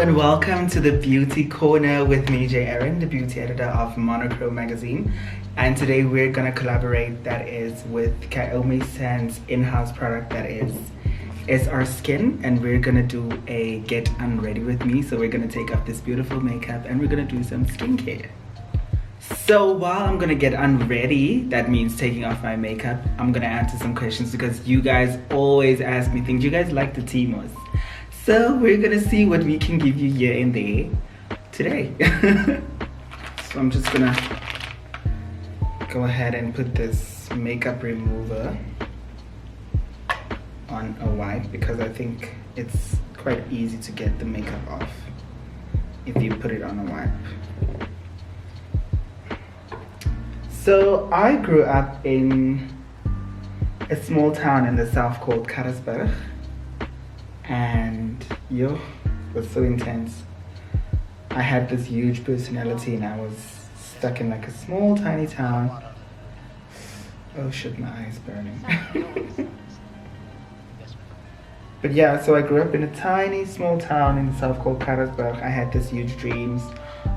and welcome to the Beauty Corner with me, Aeron, the beauty editor of Monochrome magazine. And today we're gonna collaborate, that is, with Kiyomisandz in-house product, that is our skin, and we're gonna do a get unready with me. So we're gonna take off this beautiful makeup and we're gonna do some skincare. So while I'm gonna get unready, that means taking off my makeup, I'm gonna answer some questions because you guys always ask me things. You guys like the Timos. So we're gonna see what we can give you here and there today. So I'm just gonna go ahead and put this makeup remover on a wipe because I think it's quite easy to get the makeup off if you put it on a wipe. So I grew up in a small town in the south called Karasburg. And it was so intense. I had this huge personality and I was stuck in like a small tiny town. Oh shit, my eye's burning. But yeah, so I grew up in a tiny small town in the south called Karasburg. I had this huge dreams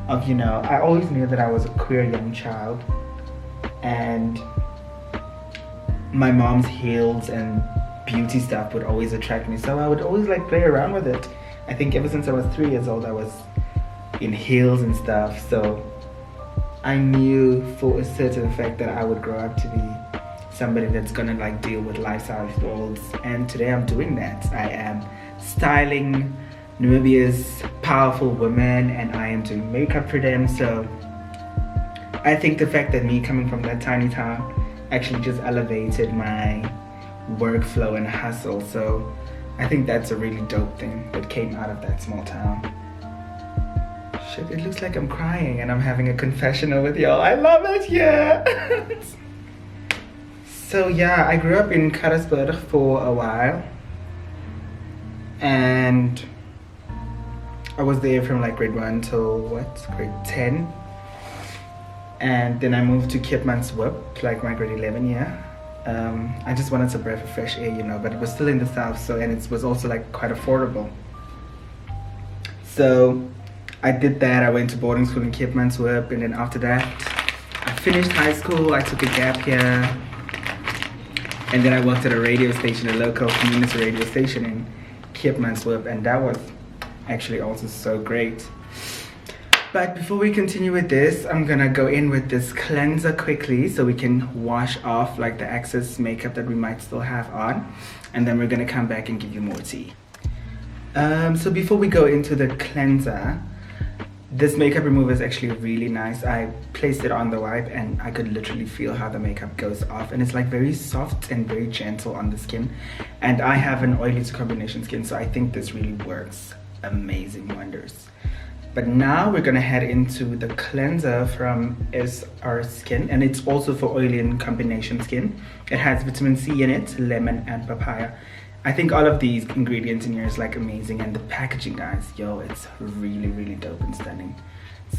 of, I always knew that I was a queer young child, and my mom's heels and beauty stuff would always attract me, so I would always like play around with it. I think ever since I was 3 years old I was in heels and stuff, so I knew for a certain fact that I would grow up to be somebody that's gonna like deal with lifestyle worlds, and today I'm doing that. I am styling Namibia's powerful women and I am doing makeup for them. So I think the fact that me coming from that tiny town actually just elevated my workflow and hustle, so I think that's a really dope thing that came out of that small town. Shit, it looks like I'm crying and I'm having a confessional with y'all. I love it, yeah. So yeah, I grew up in Karasburg for a while and I was there from like grade 1 till grade 10, and then I moved to Kiyomisandz like my grade 11 year. I just wanted a breath of fresh air, but it was still in the south, so, and it was also like quite affordable. So I did that. I went to boarding school in Kiyomisandz, and then after that I finished high school. I took a gap year, and then I worked at a radio station, a local community radio station in Kiyomisandz, and that was actually also so great. But before we continue with this, I'm gonna go in with this cleanser quickly so we can wash off like the excess makeup that we might still have on, and then we're gonna come back and give you more tea. So before we go into the cleanser, this makeup remover is actually really nice. I placed it on the wipe and I could literally feel how the makeup goes off, and it's like very soft and very gentle on the skin, and I have an oily to combination skin, so I think this really works amazing wonders. But now we're gonna head into the cleanser from SR Skin, and it's also for oily and combination skin. It has vitamin C in it, lemon and papaya. I think all of these ingredients in here is like amazing, and the packaging, guys, it's really, really dope and stunning.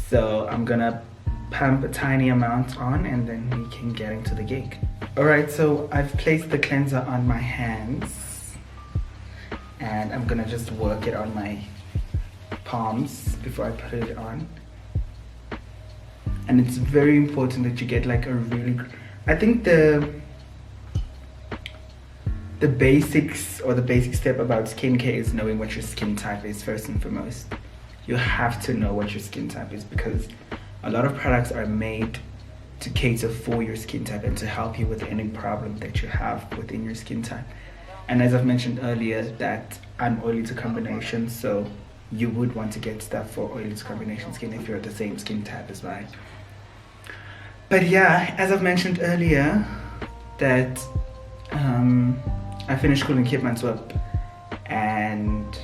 So I'm gonna pump a tiny amount on and then we can get into the gig. All right, so I've placed the cleanser on my hands and I'm gonna just work it on my palms before I put it on. And it's very important that you get like a really, I think the basics, or the basic step about skincare is knowing what your skin type is first and foremost. You have to know what your skin type is because a lot of products are made to cater for your skin type and to help you with any problem that you have within your skin type. And as I've mentioned earlier, that I'm oily to combination, so you would want to get stuff for oily to combination skin if you're the same skin type as mine. But yeah, as I've mentioned earlier, that I finished school in Kiyomisandz and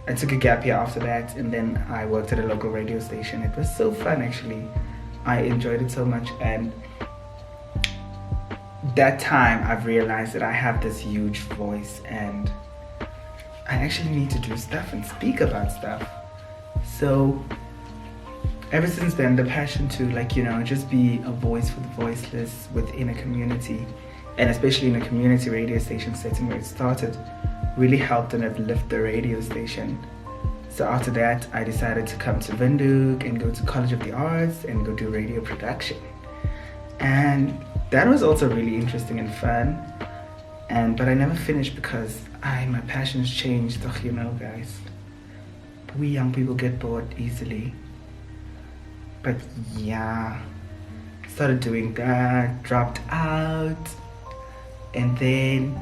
I took a gap year after that, and then I worked at a local radio station. It was so fun, actually. I enjoyed it so much, and that time I've realized that I have this huge voice and I actually need to do stuff and speak about stuff. So ever since then, the passion to just be a voice for the voiceless within a community, and especially in a community radio station setting where it started, really helped and uplift the radio station. So after that, I decided to come to Windhoek and go to College of the Arts and go do radio production. And that was also really interesting and fun. But I never finished because my passions changed. Ugh, you know, guys, we young people get bored easily. But yeah, started doing that, dropped out, and then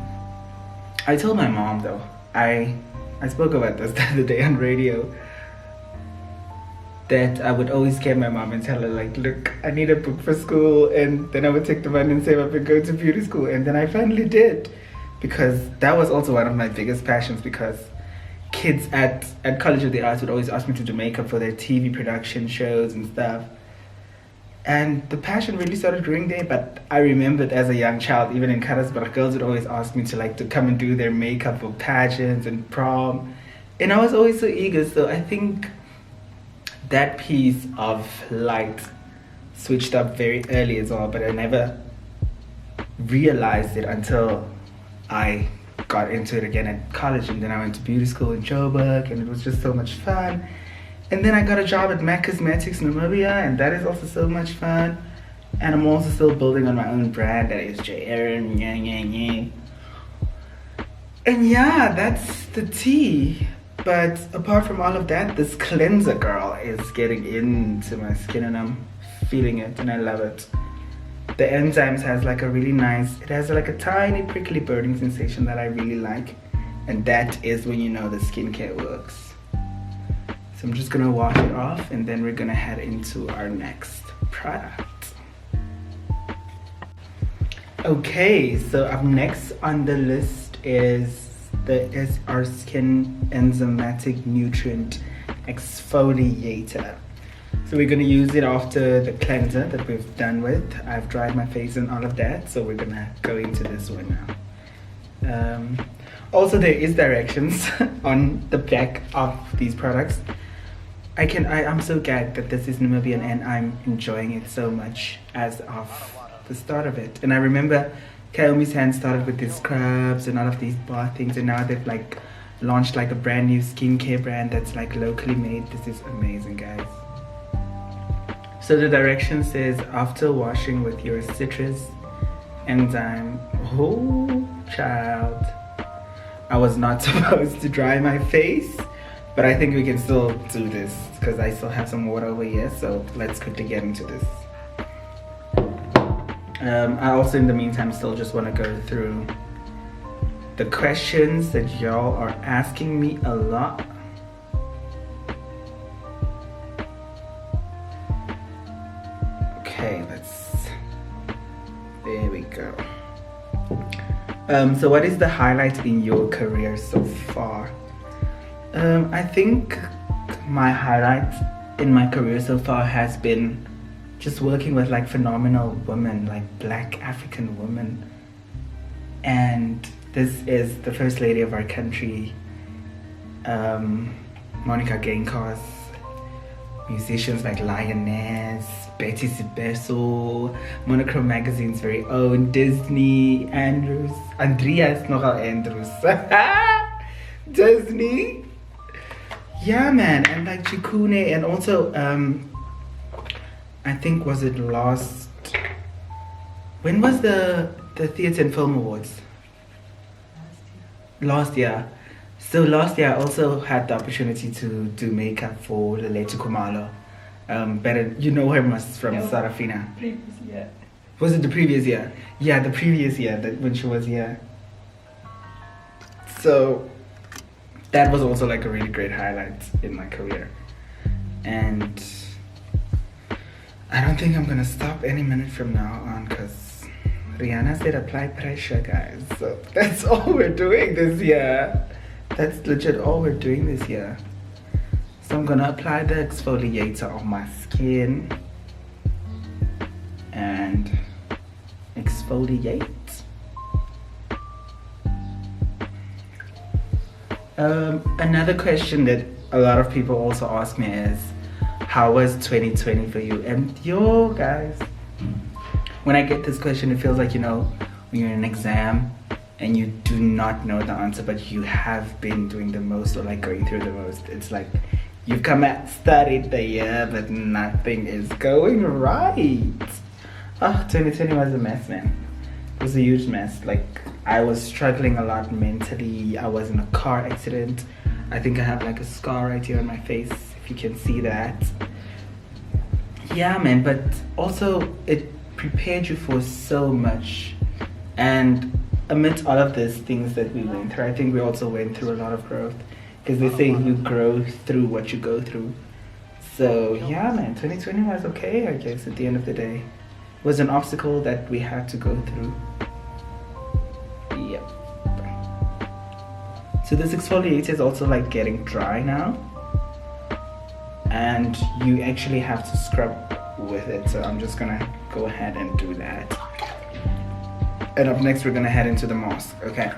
I told my mom though. I spoke about this the other day on radio, that I would always scare my mom and tell her like, look, I need a book for school, and then I would take the money and save up and go to beauty school, and then I finally did, because that was also one of my biggest passions, because kids at College of the Arts would always ask me to do makeup for their TV production shows and stuff. And the passion really started growing there. But I remembered as a young child, even in Karasburg, girls would always ask me to come and do their makeup for pageants and prom. And I was always so eager. So I think that piece of light switched up very early as well. But I never realized it until I got into it again at college, and then I went to beauty school in Joburg, and it was just so much fun. And then I got a job at MAC Cosmetics Namibia, and that is also so much fun. And I'm also still building on my own brand, that is Aeron. And yeah, that's the tea. But apart from all of that, this cleanser girl is getting into my skin, and I'm feeling it, and I love it. The enzymes has like a really nice, it has like a tiny prickly burning sensation that I really like. And that is when you know the skincare works. So I'm just gonna wash it off, and then we're gonna head into our next product. Okay, so up next on the list is the SR Skin Enzymatic Nutrient Exfoliator. So we're gonna use it after the cleanser that we've done with. I've dried my face and all of that, so we're gonna go into this one now. Also, there is directions on the back of these products. I'm so glad that this is Namibian, and I'm enjoying it so much as of the start of it. And I remember Kiyomisandz started with these scrubs and all of these bath things, and now they've like launched like a brand new skincare brand that's like locally made. This is amazing, guys. So the direction says, after washing with your citrus enzyme. Oh, child. I was not supposed to dry my face, but I think we can still do this because I still have some water over here. So let's quickly get into this. I also, in the meantime, still just want to go through the questions that y'all are asking me a lot. Okay, there we go. So what is the highlight in your career so far? I think my highlight in my career so far has been just working with like phenomenal women, like Black African women. And this is the First Lady of our country, Monica Gainkos, musicians like Lioness, Betty Sibeso, Monochrome Magazine's very own Disney, Andreas nogal Andrews, Disney. Yeah, man, and like Chikune, and also I think, was it last? When was the Theatre and Film Awards? Last year. So last year I also had the opportunity to do makeup for Leletu Kumalo. But you know her from Sarafina. Previous year. Was it the previous year? Yeah, the previous year, when she was here. So that was also like a really great highlight in my career. And I don't think I'm gonna stop any minute from now on, because Rihanna said apply pressure, guys. So that's all we're doing this year. That's legit all we're doing this year. So I'm gonna apply the exfoliator on my skin and exfoliate. Another question that a lot of people also ask me is, how was 2020 for you? And yo, guys, when I get this question, it feels like, when you're in an exam and you do not know the answer, but you have been doing the most or like going through the most. It's like you've come and studied the year, but nothing is going right. Oh, 2020 was a mess, man. It was a huge mess. Like, I was struggling a lot mentally. I was in a car accident. I think I have like a scar right here on my face, if you can see that. Yeah, man, but also it prepared you for so much. And amidst all of these things that we went through, I think we also went through a lot of growth, because they say you grow through what you go through. So yeah, man, 2020 was okay, I guess, at the end of the day. It was an obstacle that we had to go through. Yep. So this exfoliator is also like getting dry now, and you actually have to scrub with it. So I'm just gonna go ahead and do that. And up next, we're gonna head into the mask, okay?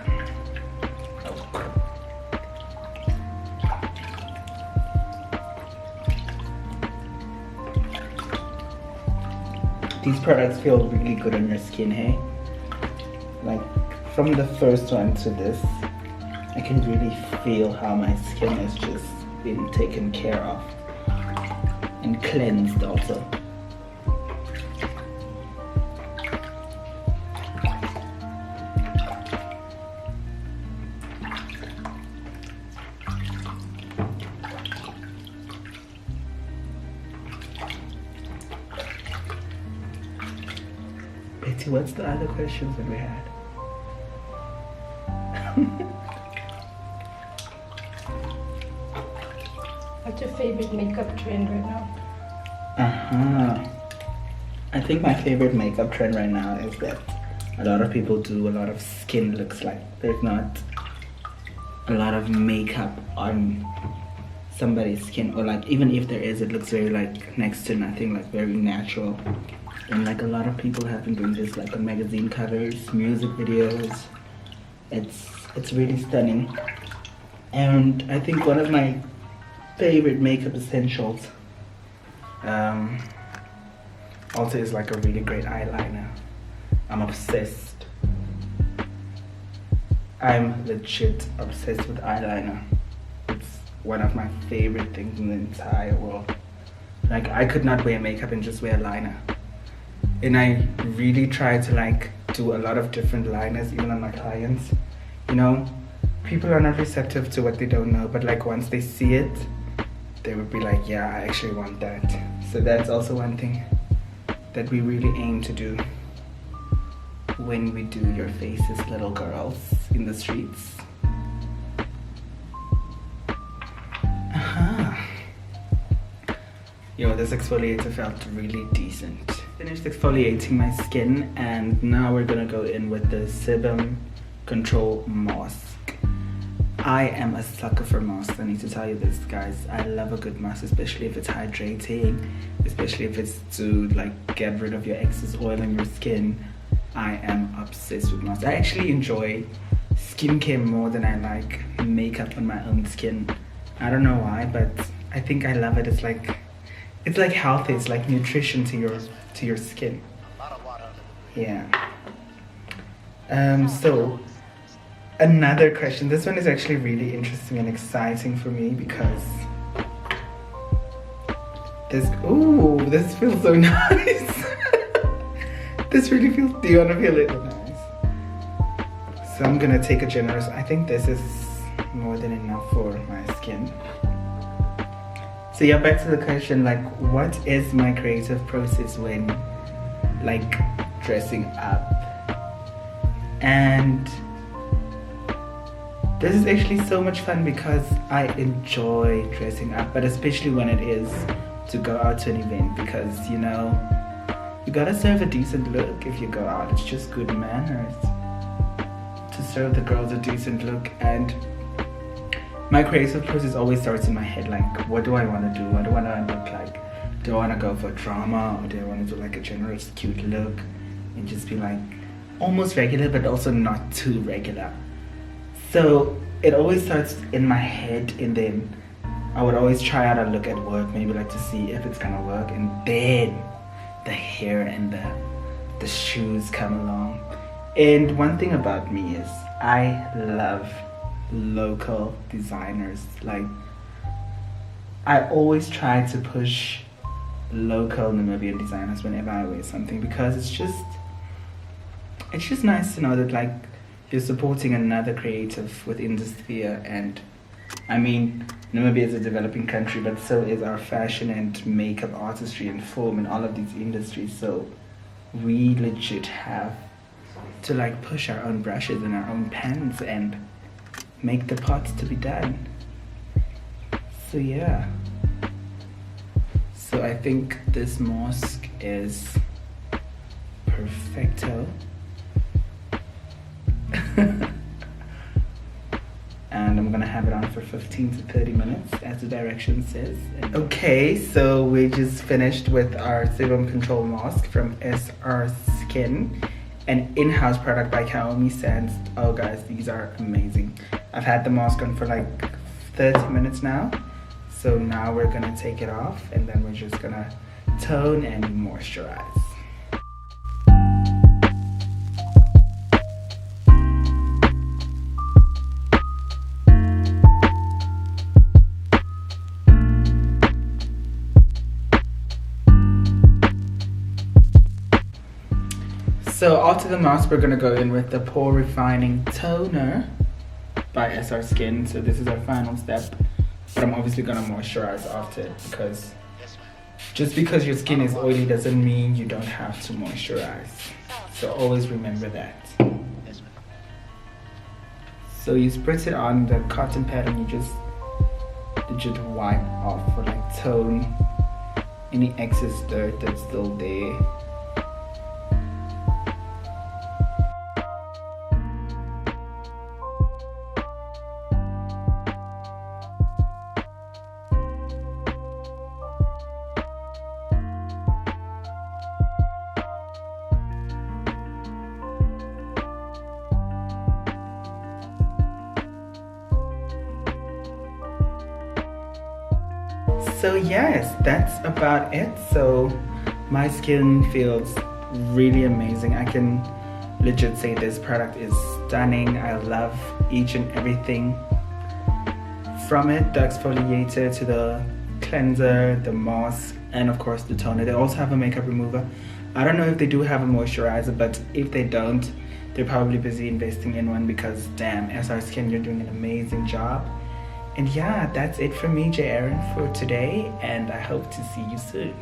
These products feel really good on your skin, hey? Like, from the first one to this, I can really feel how my skin has just been taken care of and cleansed also. Betty, what's the other questions that we had? What's your favorite makeup trend right now? I think my favorite makeup trend right now is that a lot of people do a lot of skin looks. Like, there's not a lot of makeup on somebody's skin, or like even if there is, it looks very like next to nothing, like very natural. And like a lot of people have been doing this like on magazine covers, music videos. It's really stunning. And I think one of my favorite makeup essentials also is like a really great eyeliner. I'm obsessed. I'm legit obsessed with eyeliner. It's one of my favorite things in the entire world. Like, I could not wear makeup and just wear liner. And I really try to like do a lot of different liners even on my clients. You know, people are not receptive to what they don't know, but like once they see it, they would be like, yeah, I actually want that. So that's also one thing that we really aim to do when we do your faces, little girls in the streets. Yo, this exfoliator felt really decent. Finished exfoliating my skin, and now we're gonna go in with the sebum control mask. I am a sucker for masks. I need to tell you this, guys. I love a good mask, especially if it's hydrating, especially if it's to like get rid of your excess oil in your skin. I am obsessed with masks. I actually enjoy skincare more than I like makeup on my own skin. I don't know why, but I think I love it. It's like healthy. It's like nutrition to your skin. Yeah. So another question. This one is actually really interesting and exciting for me because this feels so nice. This really feels. Do you want to feel it? Nice. So I'm gonna take a generous. I think this is more than enough for my skin. So yeah, back to the question, like, what is my creative process when like dressing up? And this is actually so much fun because I enjoy dressing up, but especially when it is to go out to an event, because you know, you gotta serve a decent look if you go out. It's just good manners to serve the girls a decent look. And my creative process always starts in my head, like, what do I want to do? What do I want to look like? Do I want to go for drama, or do I want to do like a generous cute look and just be like almost regular but also not too regular? So it always starts in my head, and then I would always try out a look at work, maybe like to see if it's gonna work, and then the hair and the shoes come along. And one thing about me is I love local designers. Like, I always try to push local Namibian designers whenever I wear something, because it's just nice to know that like you're supporting another creative within this sphere. And I mean, Namibia is a developing country, but so is our fashion and makeup artistry and film and all of these industries. So we legit have to like push our own brushes and our own pens and make the parts to be done. So yeah. So I think this mask is perfecto. And I'm gonna have it on for 15 to 30 minutes as the direction says. Okay, so we just finished with our sebum control mask from SR Skin, an in-house product by Kiyomisandz. Oh guys, these are amazing. I've had the mask on for like 30 minutes now. So now we're gonna take it off and then we're just gonna tone and moisturize. So after the mask, we're gonna go in with the Pore Refining Toner by SR Skin. So this is our final step, but I'm obviously gonna moisturize after it, because just because your skin is oily doesn't mean you don't have to moisturize. So always remember that. So you spritz it on the cotton pad and you just legit wipe off for like tone any excess dirt that's still there. So yes, that's about it. So my skin feels really amazing. I can legit say this product is stunning. I love each and everything from it, the exfoliator to the cleanser, the mask, and of course the toner. They also have a makeup remover. I don't know if they do have a moisturizer, but if they don't, they're probably busy investing in one, because damn, SR Skin, you're doing an amazing job. And yeah, that's it from me, Aeron, for today, and I hope to see you soon.